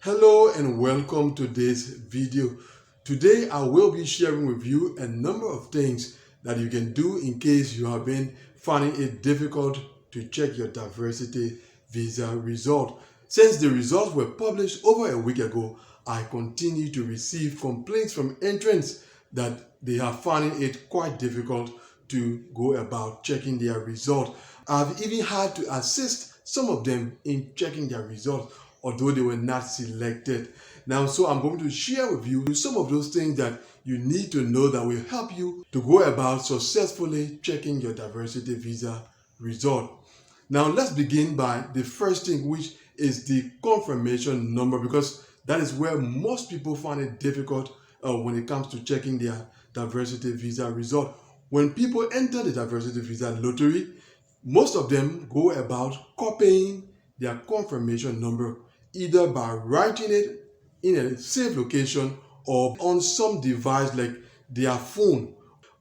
Hello and welcome to this video. Today I will be sharing with you a number of things that you can do in case you have been finding it difficult to check your diversity visa result. Since the results were published over a week ago, I continue to receive complaints from entrants that they are finding it quite difficult to go about checking their result. I've even had to assist some of them in checking their results, although they were not selected. Now, so I'm going to share with you some of those things that you need to know that will help you to go about successfully checking your diversity visa result. Now, let's begin by the first thing, which is the confirmation number, because that is where most people find it difficult when it comes to checking their diversity visa result. When people enter the diversity visa lottery, most of them go about copying their confirmation number either by writing it in a safe location or on some device like their phone.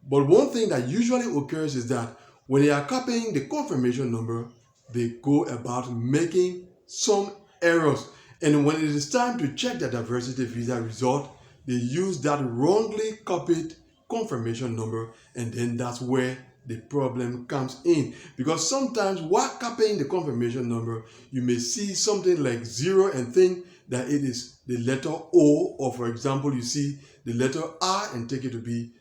But one thing that usually occurs is that when they are copying the confirmation number, they go about making some errors. And when it is time to check the diversity visa result, they use that wrongly copied confirmation number, and then that's where the problem comes in. Because sometimes while copying the confirmation number, you may see something like 0 and think that it is the letter O, or for example, you see the letter R and take it to be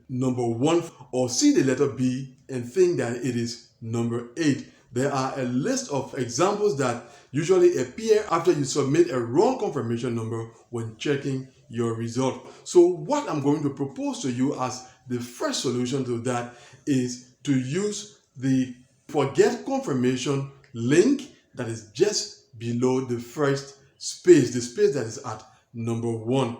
number 1, or see the letter B and think that it is number 8. There are a list of examples that usually appear after you submit a wrong confirmation number when checking your result. So what I'm going to propose to you as the first solution to that is to use the forget confirmation link that is just below the first space, the space that is at number 1.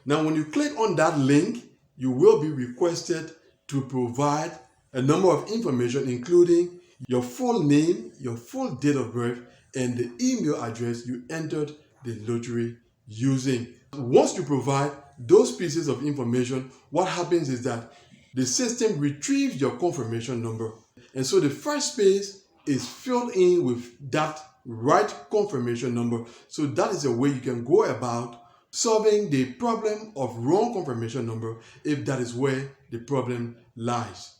Now, when you click on that link, you will be requested to provide a number of information, including your full name, your full date of birth, and the email address you entered the lottery using. Once you provide those pieces of information, what happens is that the system retrieves your confirmation number. And so the first space is filled in with that right confirmation number. So that is a way you can go about solving the problem of wrong confirmation number if that is where the problem lies.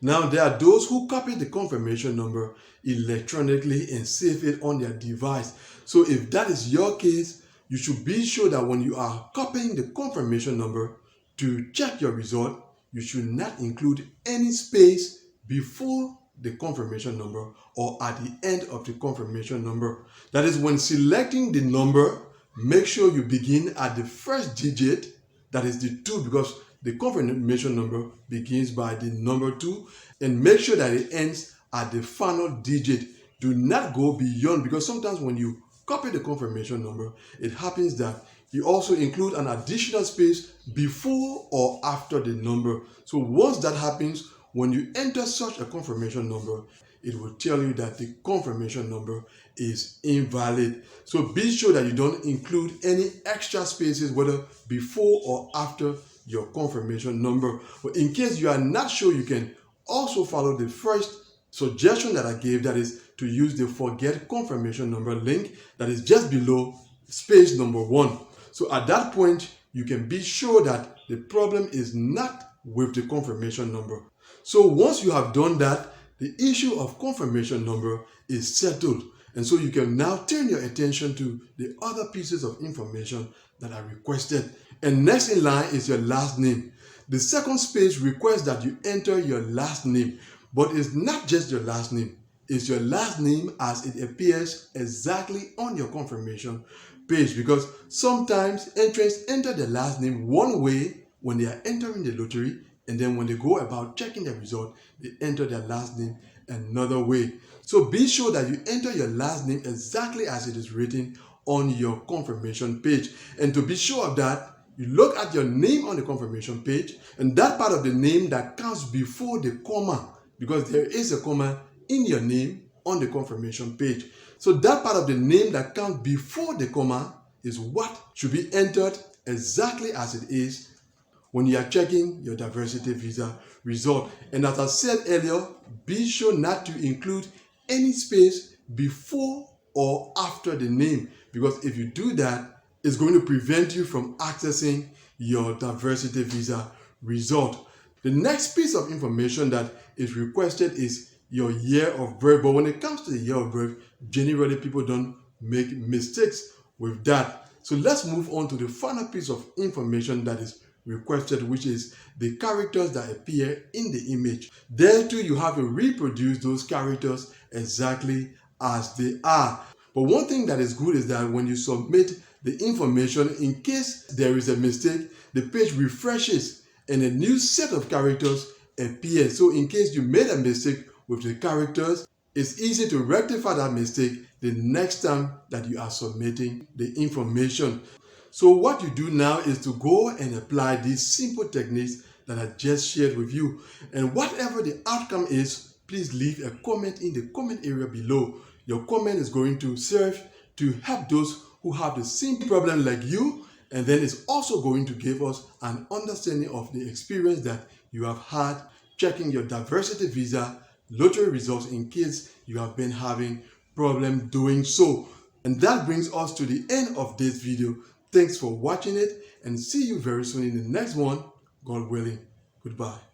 Now, there are those who copy the confirmation number electronically and save it on their device. So if that is your case, you should be sure that when you are copying the confirmation number to check your result, you should not include any space before the confirmation number or at the end of the confirmation number. That is, when selecting the number, make sure you begin at the first digit, that is the 2, because the confirmation number begins by the number 2, and make sure that it ends at the final digit. Do not go beyond, because sometimes when you copy the confirmation number, it happens that you also include an additional space before or after the number. So once that happens, when you enter such a confirmation number, it will tell you that the confirmation number is invalid. So be sure that you don't include any extra spaces, whether before or after your confirmation number. But in case you are not sure, you can also follow the first suggestion that I gave, that is to use the forget confirmation number link that is just below space number 1. So at that point, you can be sure that the problem is not with the confirmation number. So once you have done that, the issue of confirmation number is settled. And so you can now turn your attention to the other pieces of information that are requested. And next in line is your last name. The second space requests that you enter your last name, but it's not just your last name. It's your last name as it appears exactly on your confirmation page, because sometimes entrants enter their last name one way when they are entering the lottery, and then when they go about checking the result, they enter their last name another way. So be sure that you enter your last name exactly as it is written on your confirmation page. And to be sure of that, you look at your name on the confirmation page, and that part of the name that comes before the comma, because there is a comma in your name on the confirmation page. So that part of the name that comes before the comma is what should be entered exactly as it is when you are checking your diversity visa result. And as I said earlier, be sure not to include any space before or after the name, because if you do that, it's going to prevent you from accessing your diversity visa result. The next piece of information that is requested is your year of birth. But when it comes to the year of birth, generally people don't make mistakes with that. So let's move on to the final piece of information that is requested, which is the characters that appear in the image. There too, you have to reproduce those characters exactly as they are. But one thing that is good is that when you submit the information, in case there is a mistake, the page refreshes and a new set of characters appears. So in case you made a mistake with the characters, it's easy to rectify that mistake the next time that you are submitting the information. So what you do now is to go and apply these simple techniques that I just shared with you. And whatever the outcome is, please leave a comment in the comment area below. Your comment is going to serve to help those who have the same problem like you, and then it's also going to give us an understanding of the experience that you have had checking your diversity visa lottery results in case you have been having problem doing so. And that brings us to the end of this video. Thanks for watching it, and see you very soon in the next one, God willing. Goodbye.